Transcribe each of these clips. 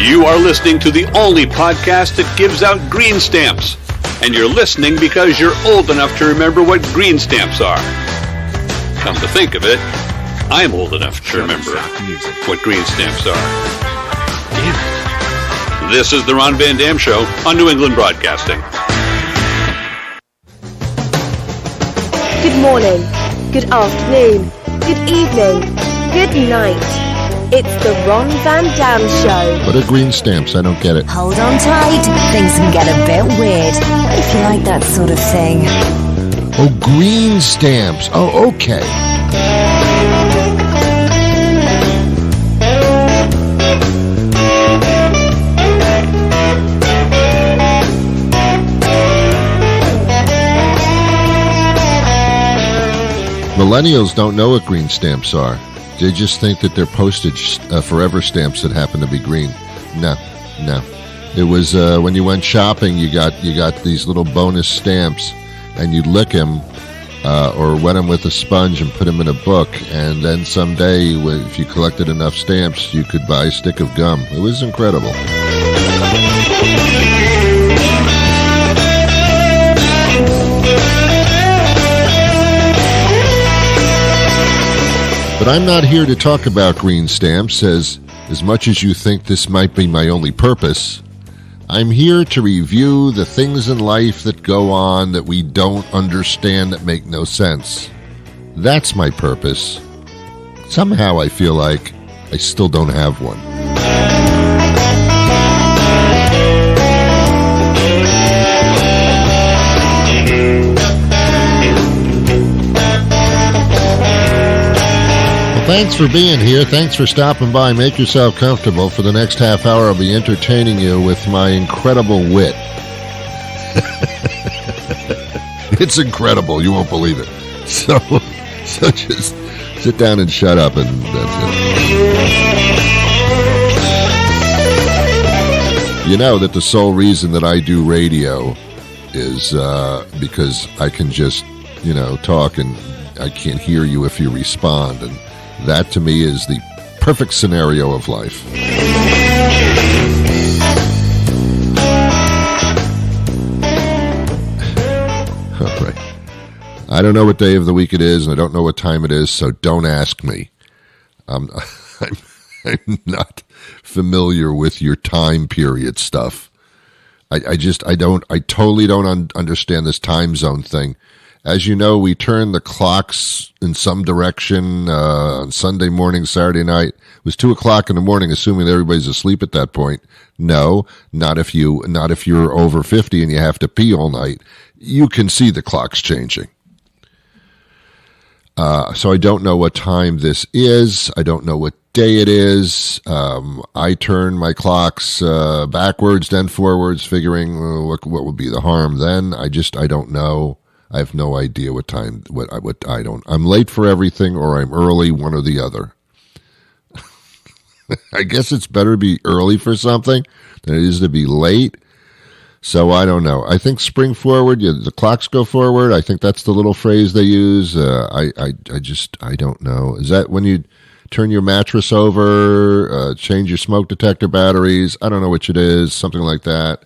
You are listening to the only podcast that gives out green stamps. And you're listening because you're old enough to remember what green stamps are. Come to think of it, I'm old enough to remember what green stamps are. This is the Ron Van Dam Show on New England Broadcasting. Good morning, good afternoon, good evening, good night. It's the Ron Van Dam Show. What are green stamps? I don't get it. Hold on tight. Things can get a bit weird if you like that sort of thing. Oh, green stamps. Oh, okay. Millennials don't know what green stamps are. They just think that they're postage forever stamps that happen to be green. No. It was when you went shopping, you got these little bonus stamps, and you'd lick them or wet them with a sponge and put them in a book. And then someday, if you collected enough stamps, you could buy a stick of gum. It was incredible. But I'm not here to talk about green stamps, as much as you think this might be my only purpose. I'm here to review the things in life that go on that we don't understand, that make no sense. That's my purpose. Somehow I feel like I still don't have one. Thanks for being here. Thanks for stopping by. Make yourself comfortable. For the next half hour, I'll be entertaining you with my incredible wit. It's incredible. You won't believe it. So just sit down and shut up, and that's it. You know that the sole reason that I do radio is because I can just, talk, and I can't hear you if you respond, and that, to me, is the perfect scenario of life. All right. I don't know what day of the week it is, and I don't know what time it is, so don't ask me. I'm not familiar with your time period stuff. I totally don't understand this time zone thing. As you know, we turn the clocks in some direction on Sunday morning, Saturday night. It was 2:00 in the morning, assuming that everybody's asleep at that point. No, not if you're over 50 and you have to pee all night. You can see the clocks changing. So I don't know what time this is. I don't know what day it is. I turn my clocks backwards, then forwards, figuring what would be the harm then. I don't know. I have no idea what time, I'm late for everything, or I'm early, one or the other. I guess it's better to be early for something than it is to be late. So I don't know. I think spring forward, the clocks go forward. I think that's the little phrase they use. I don't know. Is that when you turn your mattress over, change your smoke detector batteries? I don't know which it is, something like that.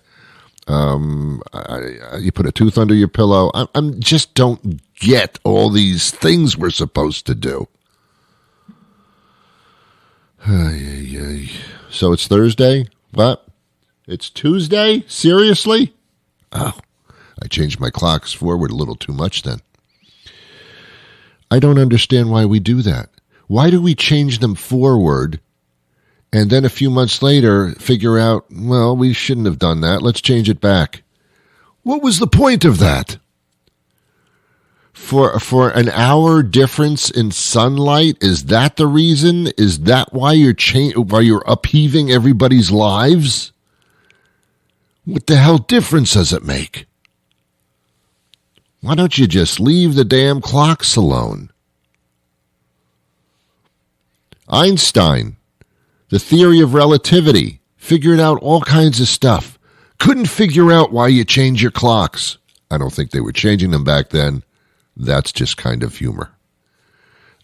You put a tooth under your pillow. I just don't get all these things we're supposed to do. So it's Thursday? What? It's Tuesday? Seriously? Oh, I changed my clocks forward a little too much then. I don't understand why we do that. Why do we change them forward and then a few months later figure out, well, we shouldn't have done that. Let's change it back. What was the point of that? For an hour difference in sunlight, is that the reason? Is that why you're upheaving everybody's lives? What the hell difference does it make? Why don't you just leave the damn clocks alone? Einstein, the theory of relativity, figured out all kinds of stuff. Couldn't figure out why you change your clocks. I don't think they were changing them back then. That's just kind of humor.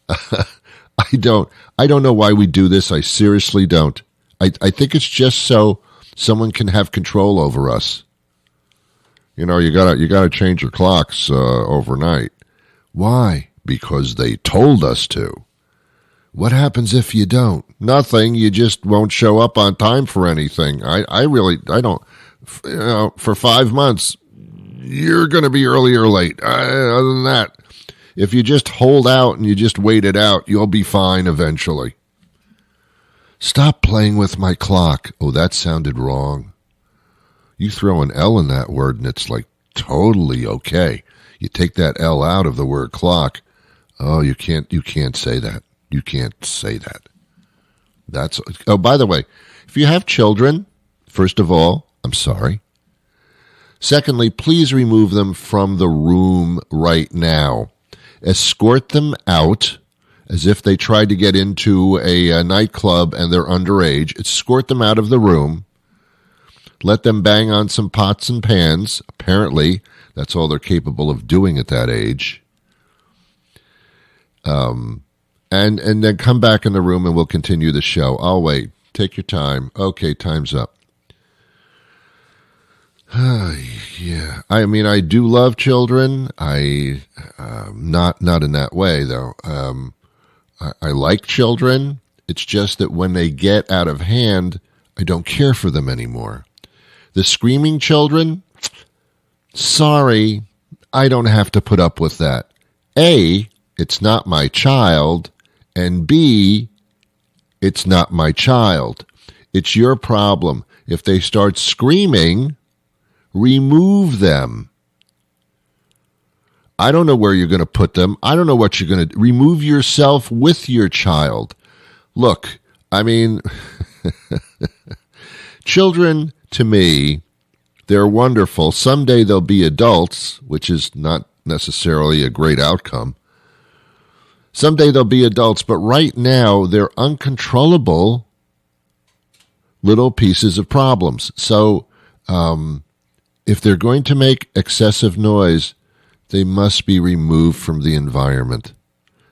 I don't know why we do this. I seriously don't. I think it's just so someone can have control over us. You know, you gotta change your clocks overnight. Why? Because they told us to. What happens if you don't? Nothing. You just won't show up on time for anything. I don't. You know, for 5 months, you're going to be early or late. Other than that, if you just hold out and you just wait it out, you'll be fine eventually. Stop playing with my clock. Oh, that sounded wrong. You throw an L in that word and it's like totally okay. You take that L out of the word clock. Oh, you can't say that. You can't say that. Oh, by the way, if you have children, first of all, I'm sorry. Secondly, please remove them from the room right now. Escort them out as if they tried to get into a nightclub and they're underage. Escort them out of the room. Let them bang on some pots and pans. Apparently, that's all they're capable of doing at that age. And then come back in the room and we'll continue the show. I'll wait. Take your time. Okay, time's up. Yeah. I mean, I do love children. Not in that way, though. I like children. It's just that when they get out of hand, I don't care for them anymore. The screaming children, sorry, I don't have to put up with that. A, it's not my child, and B, it's not my child. It's your problem. If they start screaming, remove them. I don't know where you're going to put them. I don't know what you're going to remove yourself with your child. Look, I mean, children, to me, they're wonderful. Someday they'll be adults, which is not necessarily a great outcome. Someday they'll be adults, but right now they're uncontrollable little pieces of problems. So if they're going to make excessive noise, they must be removed from the environment.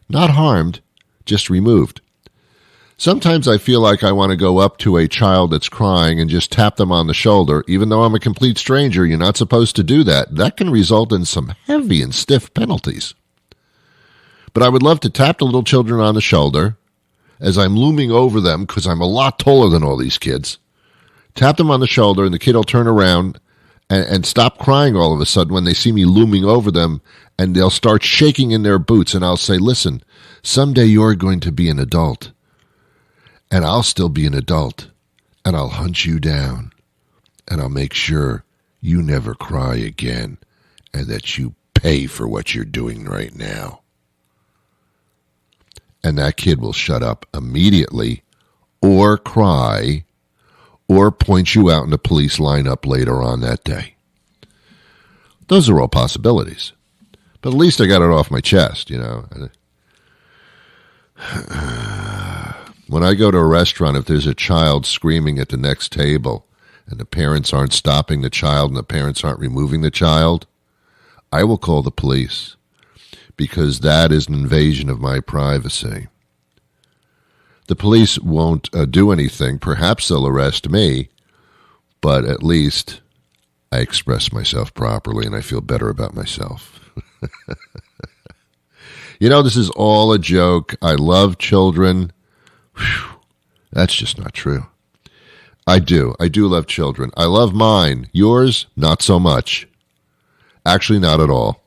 Not harmed, just removed. Sometimes I feel like I want to go up to a child that's crying and just tap them on the shoulder. Even though I'm a complete stranger, you're not supposed to do that. That can result in some heavy and stiff penalties. But I would love to tap the little children on the shoulder as I'm looming over them because I'm a lot taller than all these kids. Tap them on the shoulder and the kid will turn around and stop crying all of a sudden when they see me looming over them, and they'll start shaking in their boots, and I'll say, listen, someday you're going to be an adult, and I'll still be an adult, and I'll hunt you down, and I'll make sure you never cry again, and that you pay for what you're doing right now. And that kid will shut up immediately, or cry, or point you out in the police lineup later on that day. Those are all possibilities. But at least I got it off my chest, you know. When I go to a restaurant, if there's a child screaming at the next table and the parents aren't stopping the child and the parents aren't removing the child, I will call the police because that is an invasion of my privacy. The police won't do anything. Perhaps they'll arrest me, but at least I express myself properly and I feel better about myself. You know, this is all a joke. I love children. Whew, that's just not true. I do love children. I love mine. Yours, not so much. Actually, not at all.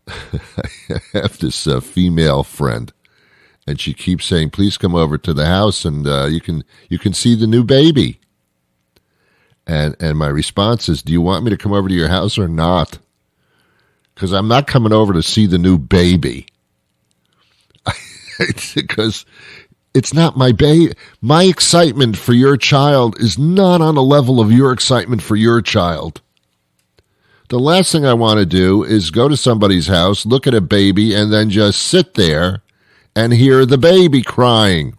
I have this female friend. And she keeps saying, please come over to the house and you can see the new baby. And my response is, do you want me to come over to your house or not? Because I'm not coming over to see the new baby. Because it's not my baby. My excitement for your child is not on the level of your excitement for your child. The last thing I want to do is go to somebody's house, look at a baby, and then just sit there and hear the baby crying.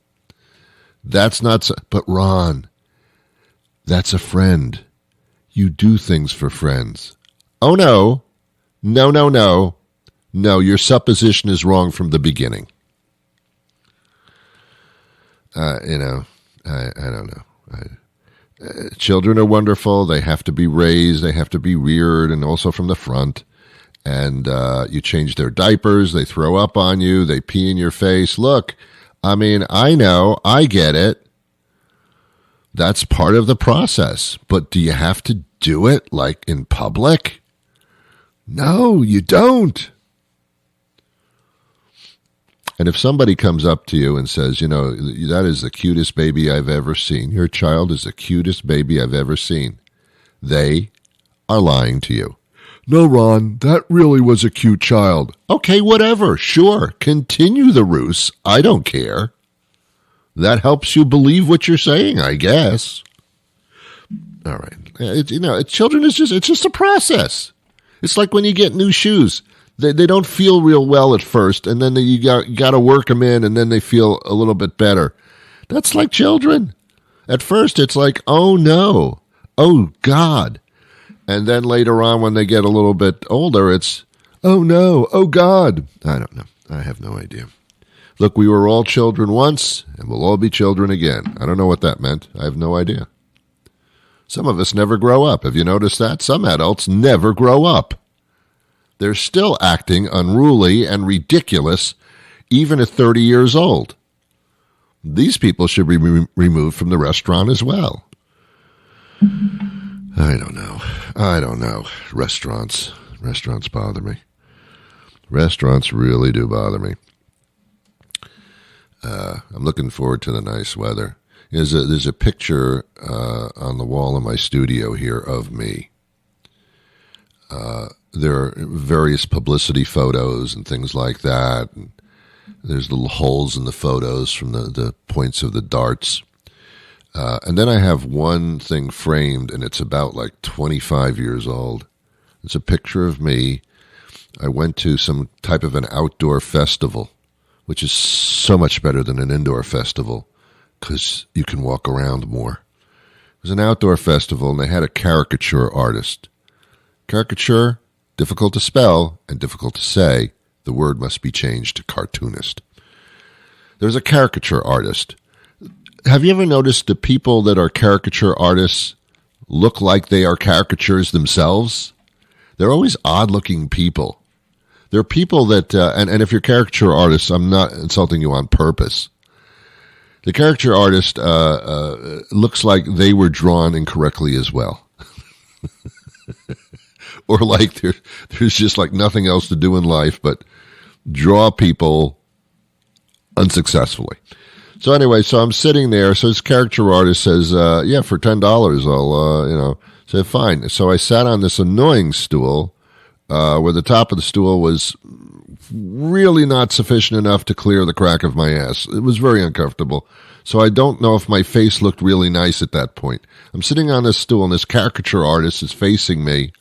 That's not so, but Ron, that's a friend. You do things for friends. Oh, no. No, your supposition is wrong from the beginning. I don't know. Children are wonderful. They have to be raised. They have to be reared, and also from the front. And you change their diapers. They throw up on you. They pee in your face. Look, I mean, I know. I get it. That's part of the process. But do you have to do it like in public? No, you don't. And if somebody comes up to you and says, you know, that is the cutest baby I've ever seen. Your child is the cutest baby I've ever seen. They are lying to you. No, Ron, that really was a cute child. Okay, whatever. Sure. Continue the ruse. I don't care. That helps you believe what you're saying, I guess. All right. Children it's just a process. It's like when you get new shoes. They don't feel real well at first, and then you got to work them in, and then they feel a little bit better. That's like children. At first, it's like, oh, no. Oh, God. And then later on, when they get a little bit older, it's, oh, no. Oh, God. I don't know. I have no idea. Look, we were all children once, and we'll all be children again. I don't know what that meant. I have no idea. Some of us never grow up. Have you noticed that? Some adults never grow up. They're still acting unruly and ridiculous, even at 30 years old. These people should be removed from the restaurant as well. I don't know. Restaurants bother me. Restaurants really do bother me. I'm looking forward to the nice weather. There's a picture on the wall in my studio here of me. There are various publicity photos and things like that. And there's little holes in the photos from the points of the darts. And then I have one thing framed, and it's about like 25 years old. It's a picture of me. I went to some type of an outdoor festival, which is so much better than an indoor festival because you can walk around more. It was an outdoor festival, and they had a caricature artist. Caricature, difficult to spell and difficult to say. The word must be changed to cartoonist. There's a caricature artist. Have you ever noticed the people that are caricature artists look like they are caricatures themselves? They're always odd-looking people. They're people that, and if you're caricature artists, I'm not insulting you on purpose. The caricature artist looks like they were drawn incorrectly as well. Or like there's just like nothing else to do in life but draw people unsuccessfully. So anyway, so I'm sitting there. So this caricature artist says, yeah, for $10, I'll, say fine. So I sat on this annoying stool where the top of the stool was really not sufficient enough to clear the crack of my ass. It was very uncomfortable. So I don't know if my face looked really nice at that point. I'm sitting on this stool, and this caricature artist is facing me.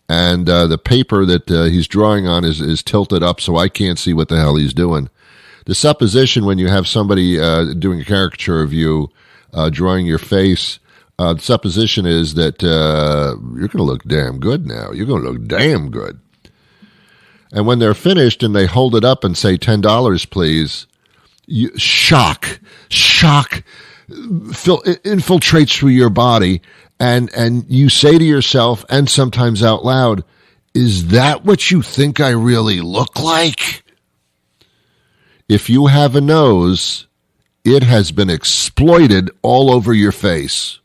And the paper that he's drawing on is tilted up, so I can't see what the hell he's doing. The supposition when you have somebody doing a caricature of you, drawing your face, the supposition is that you're going to look damn good now. You're going to look damn good. And when they're finished and they hold it up and say, $10, please, shock infiltrates through your body. And you say to yourself, and sometimes out loud, is that what you think I really look like? If you have a nose, it has been exploited all over your face.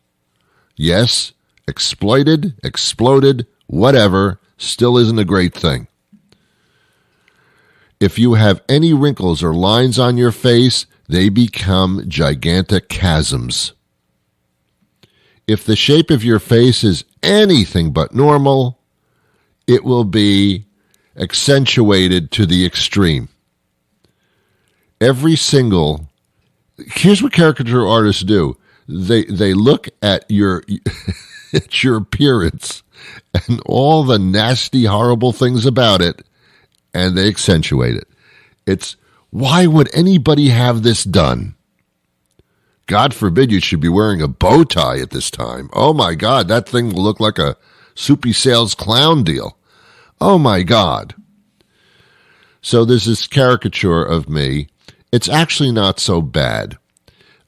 Yes, exploited, exploded, whatever, still isn't a great thing. If you have any wrinkles or lines on your face, they become gigantic chasms. If the shape of your face is anything but normal, it will be accentuated to the extreme. Here's what caricature artists do. They look at your at your appearance and all the nasty, horrible things about it, and they accentuate it. It's, why would anybody have this done? God forbid you should be wearing a bow tie at this time. Oh, my God, that thing will look like a Soupy Sales clown deal. Oh, my God. So there's this caricature of me. It's actually not so bad.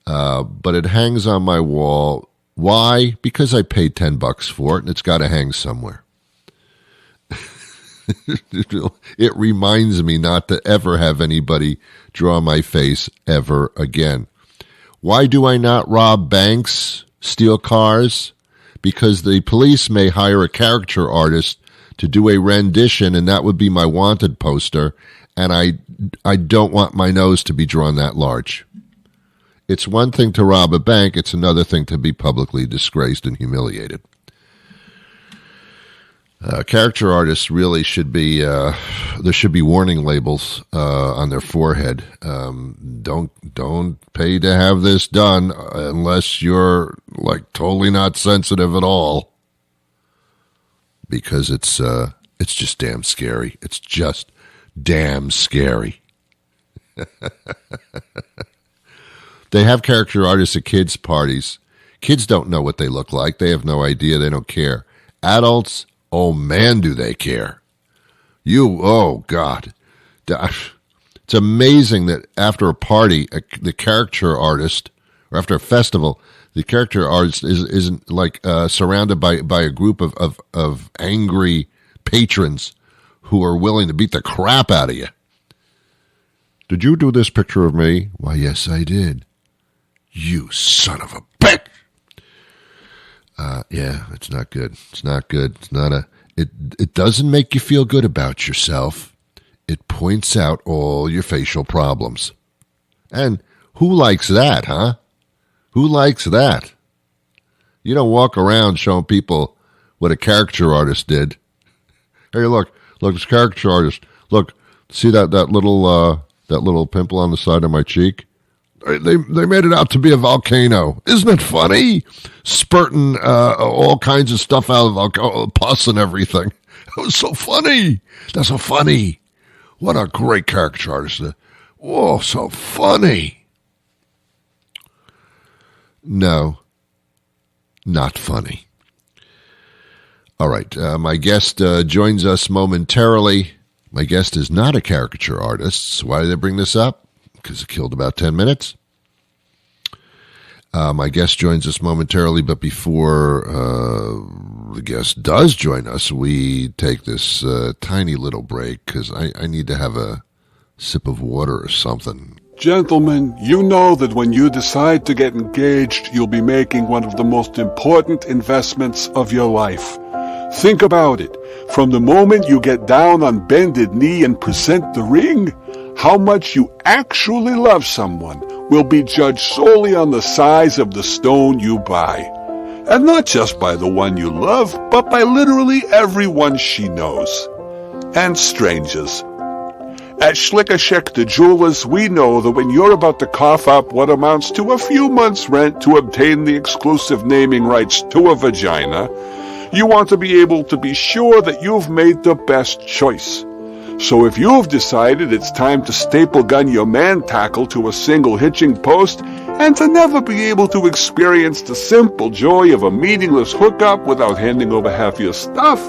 but it hangs on my wall. Why? Because I paid $10 for it, and it's got to hang somewhere. It reminds me not to ever have anybody draw my face ever again. Why do I not rob banks, steal cars? Because the police may hire a caricature artist to do a rendition, and that would be my wanted poster, and I don't want my nose to be drawn that large. It's one thing to rob a bank, it's another thing to be publicly disgraced and humiliated. Caricature artists really should be, there should be warning labels on their forehead. Don't pay to have this done unless you're like totally not sensitive at all. Because it's just damn scary. It's just damn scary. They have caricature artists at kids' parties. Kids don't know what they look like. They have no idea. They don't care. Adults, oh man, do they care. Oh God. It's amazing that after a party, the caricature artist, or after a festival, the caricature artist isn't like surrounded by a group of angry patrons who are willing to beat the crap out of you. Did you do this picture of me? Why, yes, I did. You son of a bitch! Yeah, it's not good. It's not good. It's not it doesn't make you feel good about yourself. It points out all your facial problems. And who likes that, huh? Who likes that? You don't walk around showing people what a caricature artist did. Hey, look, this caricature artist. Look, see that little pimple on the side of my cheek? They made it out to be a volcano. Isn't it funny? Spurting all kinds of stuff out of the volcano, pus and everything. It was so funny. That's so funny. What a great caricature artist. Whoa, so funny. No, not funny. All right, my guest joins us momentarily. My guest is not a caricature artist. So why did I bring this up? Because it killed about 10 minutes. My guest joins us momentarily, but before the guest does join us, we take this tiny little break because I need to have a sip of water or something. Gentlemen, you know that when you decide to get engaged, you'll be making one of the most important investments of your life. Think about it. From the moment you get down on bended knee and present the ring, how much you actually love someone will be judged solely on the size of the stone you buy. And not just by the one you love, but by literally everyone she knows. And strangers. At Schlickashek the Jewelers, we know that when you're about to cough up what amounts to a few months' rent to obtain the exclusive naming rights to a vagina, you want to be able to be sure that you've made the best choice. So if you've decided it's time to staple gun your man tackle to a single hitching post and to never be able to experience the simple joy of a meaningless hookup without handing over half your stuff,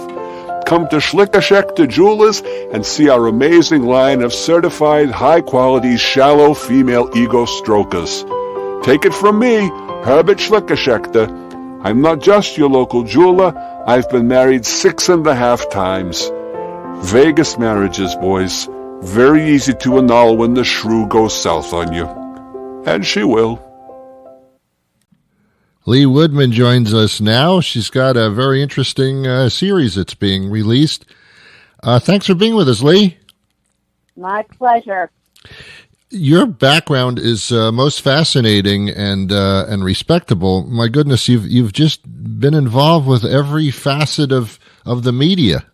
come to Schlickashek the Jewelers and see our amazing line of certified high-quality shallow female ego strokers. Take it from me, Herbert Schlickashek. I'm not just your local jeweler. I've been married 6.5 times. Vegas marriages, boys. Very easy to annul when the shrew goes south on you. And she will. Lee Woodman joins us now. She's got a very interesting series that's being released. Thanks for being with us, Lee. My pleasure. Your background is most fascinating and respectable. My goodness, you've just been involved with every facet of the media.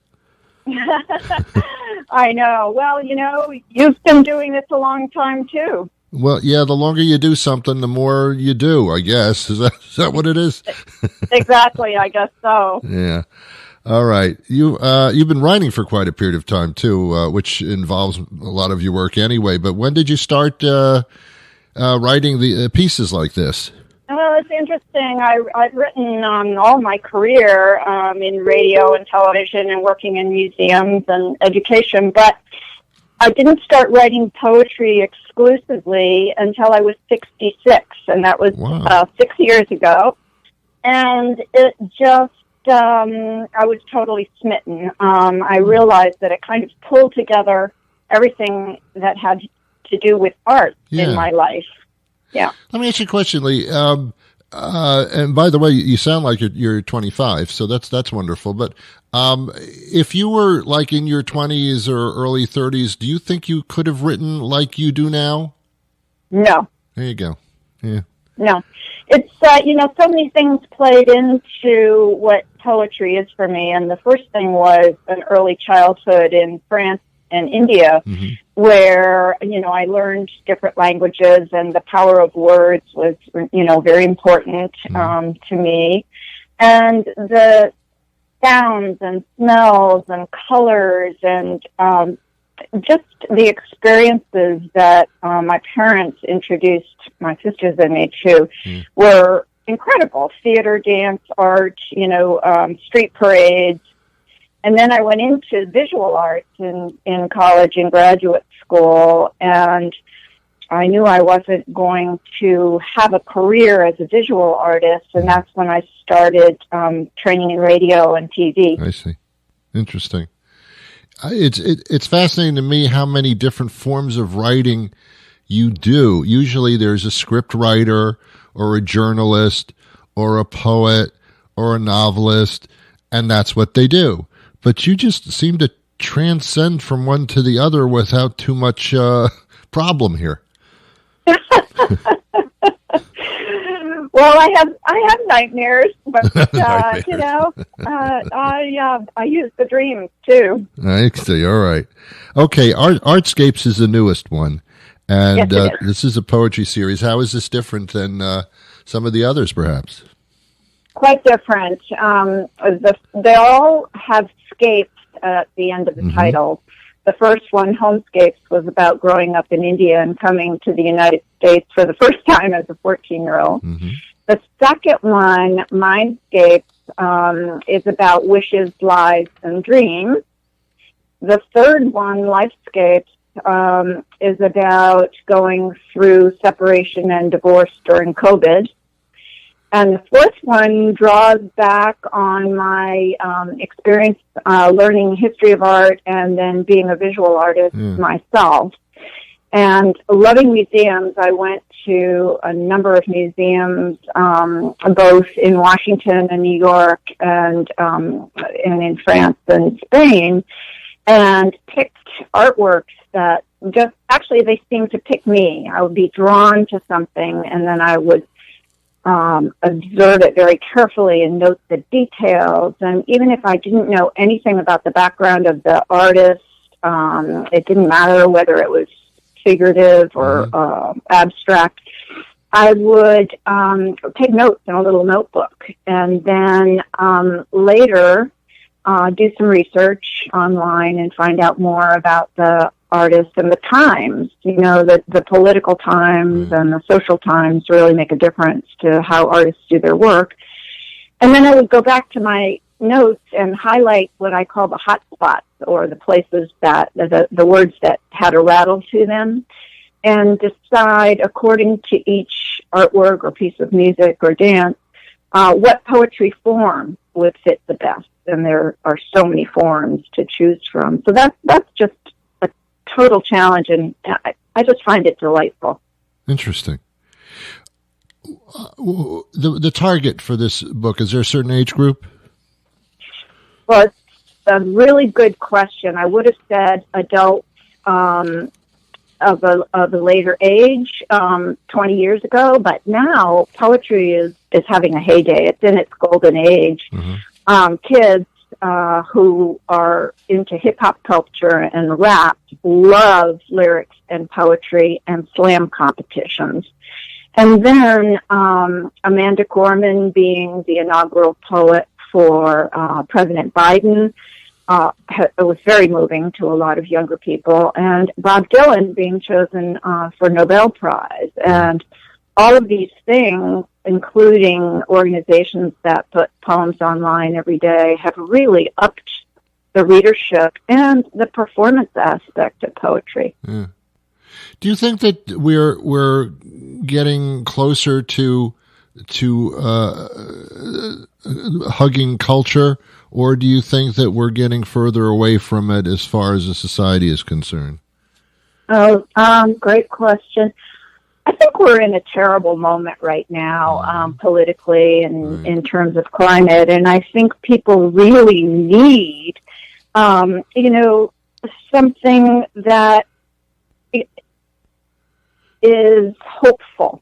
I know. Well, you've been doing this a long time, too. Well, yeah, the longer you do something, the more you do, I guess. Is that what it is? Exactly, I guess so. Yeah. All right. You've been writing for quite a period of time, too, which involves a lot of your work anyway. But when did you start writing the pieces like this? Well, it's interesting. I've written all my career in radio and television and working in museums and education, but I didn't start writing poetry exclusively until I was 66, and that was Wow. 6 years ago. And it just, I was totally smitten. I realized that it kind of pulled together everything that had to do with art in my life. Yeah. Let me ask you a question, Lee. And by the way, you sound like you're 25, so that's wonderful. But if you were like in your 20s or early 30s, do you think you could have written like you do now? No. There you go. Yeah. No. It's, so many things played into what poetry is for me. And the first thing was an early childhood in France and India, where, I learned different languages, and the power of words was, very important to me. And the sounds and smells and colors and just the experiences that my parents introduced my sisters and me to were incredible. Theater, dance, art, street parades. And then I went into visual arts in college and graduate school, and I knew I wasn't going to have a career as a visual artist, and that's when I started training in radio and TV. I see. Interesting. It's fascinating to me how many different forms of writing you do. Usually there's a script writer or a journalist or a poet or a novelist, and that's what they do. But you just seem to transcend from one to the other without too much problem here. Well, I have nightmares, but I use the dreams too. I see. All right. Okay. Artscapes is the newest one, and Yes, this is a poetry series. How is this different than some of the others, perhaps? Quite different. They all have scapes at the end of the title. The first one, Homescapes, was about growing up in India and coming to the United States for the first time as a 14-year-old. The second one, Mindscapes, is about wishes, lives, and dreams. The third one, Lifescapes, is about going through separation and divorce during COVID. And the fourth one draws back on my experience learning history of art and then being a visual artist myself. And loving museums, I went to a number of museums, both in Washington and New York and in France and Spain, and picked artworks that just, actually they seemed to pick me. I would be drawn to something, and then I would observe it very carefully and note the details. And even if I didn't know anything about the background of the artist, it didn't matter whether it was figurative or abstract, I would take notes in a little notebook, and then later do some research online and find out more about the artists and the times. The political times and the social times really make a difference to how artists do their work. And then I would go back to my notes and highlight what I call the hot spots, or the places that, the words that had a rattle to them, and decide according to each artwork or piece of music or dance, what poetry form would fit the best. And there are so many forms to choose from. So that's just a total challenge, and I just find it delightful. Interesting. The target for this book, is there a certain age group? Well, it's a really good question. I would have said adults of a later age 20 years ago, but now poetry is having a heyday. It's in its golden age. Kids who are into hip-hop culture and rap love lyrics and poetry and slam competitions. And then Amanda Gorman, being the inaugural poet for President Biden, it was very moving to a lot of younger people. And Bob Dylan being chosen for Nobel Prize. And all of these things, including organizations that put poems online every day, have really upped the readership and the performance aspect of poetry. Yeah. Do you think that we're getting closer to hugging culture, or do you think that we're getting further away from it as far as the society is concerned? Oh, great question. I think we're in a terrible moment right now, politically and in terms of climate, and I think people really need, something that is hopeful.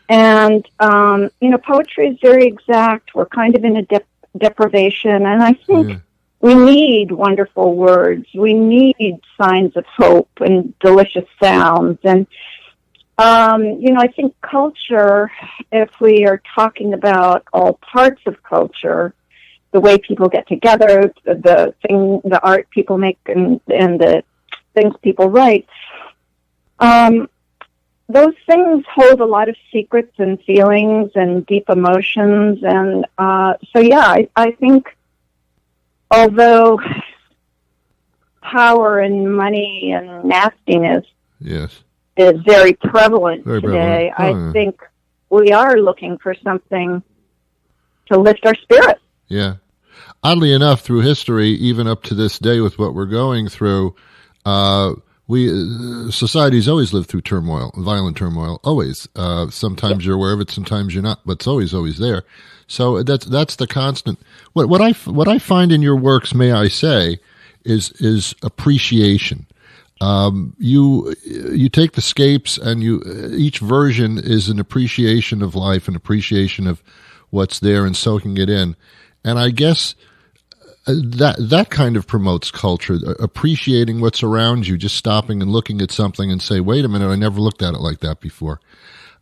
And, poetry is very exact. We're kind of in a deprivation, and I think we need wonderful words. We need signs of hope and delicious sounds. And, I think culture, if we are talking about all parts of culture, the way people get together, the art people make and the things people write, those things hold a lot of secrets and feelings and deep emotions. And I think although power and money and nastiness is very prevalent today, I think we are looking for something to lift our spirits. Yeah. Oddly enough, through history, even up to this day with what we're going through, society's always lived through turmoil, violent turmoil, always. Sometimes you're aware of it, sometimes you're not, but it's always there. So that's the constant. What I find in your works, may I say, is appreciation. You take the scapes, and each version is an appreciation of life, an appreciation of what's there, and soaking it in. And I guess that kind of promotes culture, appreciating what's around you, just stopping and looking at something and say, wait a minute, I never looked at it like that before,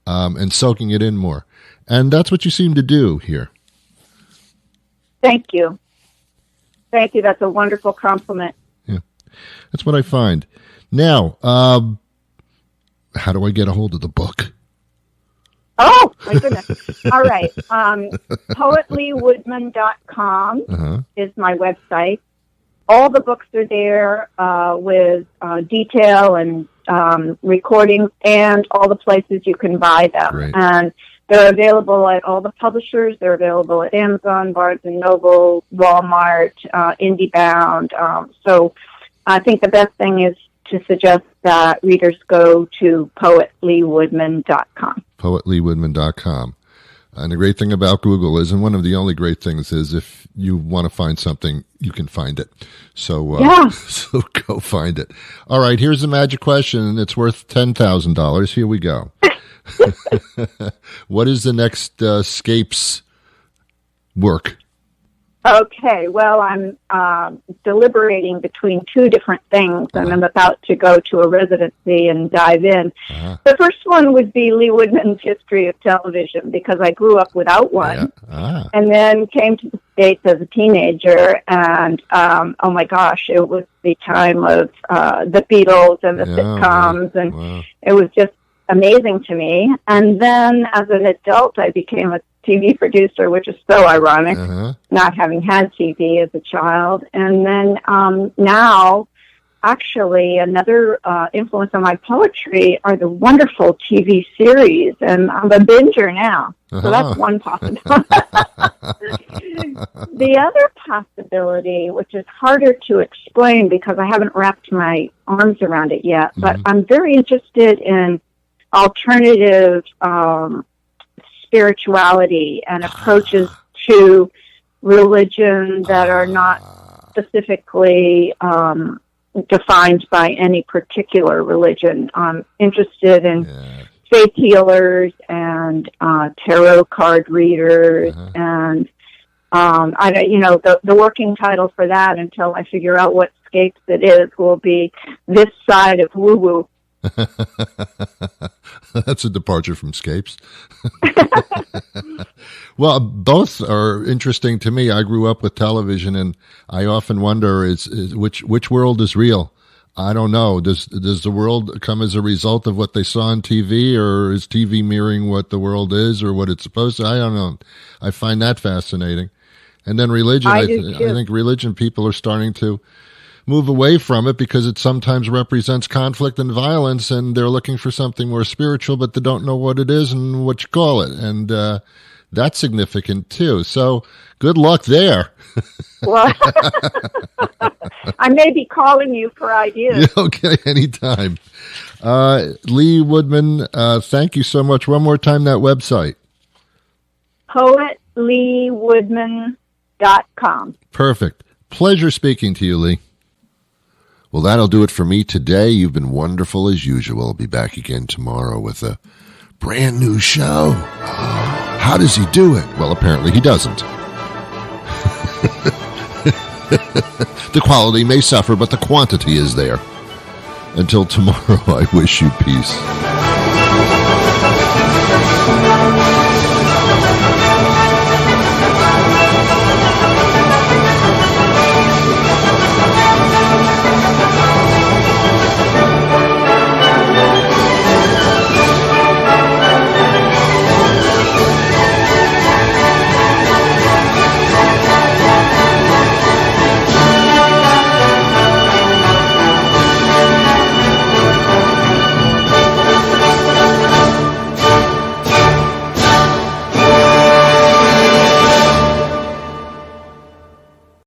and soaking it in more. And that's what you seem to do here. Thank you. Thank you. That's a wonderful compliment. Yeah, that's what I find. Now, how do I get a hold of the book? Oh, my goodness. All right. PoetLeeWoodman.com is my website. All the books are there with detail and recordings and all the places you can buy them. Great. And they're available at all the publishers. They're available at Amazon, Barnes & Noble, Walmart, IndieBound. So I think the best thing is to suggest that readers go to PoetLeeWoodman.com. PoetLeeWoodman.com. And the great thing about Google is, and one of the only great things is, if you want to find something, you can find it. So, so go find it. All right, here's the magic question, and it's worth $10,000. Here we go. What is the next Scapes work? Okay, well, I'm deliberating between two different things, and I'm about to go to a residency and dive in. The first one would be Lee Woodman's History of Television, because I grew up without one, and then came to the States as a teenager, and oh my gosh, it was the time of the Beatles and the sitcoms, and it was just amazing to me. And then as an adult, I became a TV producer, which is so ironic, not having had TV as a child. And then now, actually, another influence on my poetry are the wonderful TV series, and I'm a binger now. So that's one possibility. The other possibility, which is harder to explain because I haven't wrapped my arms around it yet, but I'm very interested in alternative spirituality and approaches to religion that are not specifically defined by any particular religion. I'm interested in faith healers and tarot card readers, and the working title for that, until I figure out what Scapes it is, will be This Side of Woo Woo. That's a departure from Scapes. Well, both are interesting to me. I grew up with television, and I often wonder is which world is real. I don't know. Does the world come as a result of what they saw on TV, or is TV mirroring what the world is or what it's supposed to? I don't know. I find that fascinating. And then religion, I I do too. think religion people are starting to move away from it because it sometimes represents conflict and violence, and they're looking for something more spiritual, but they don't know what it is and what you call it. And that's significant too. So good luck there. Well, I may be calling you for ideas. Yeah, okay, anytime. Lee Woodman, thank you so much. One more time, that website. PoetLeeWoodman.com. Perfect. Pleasure speaking to you, Lee. Well, that'll do it for me today. You've been wonderful as usual. I'll be back again tomorrow with a brand new show. How does he do it? Well, apparently he doesn't. The quality may suffer, but the quantity is there. Until tomorrow, I wish you peace.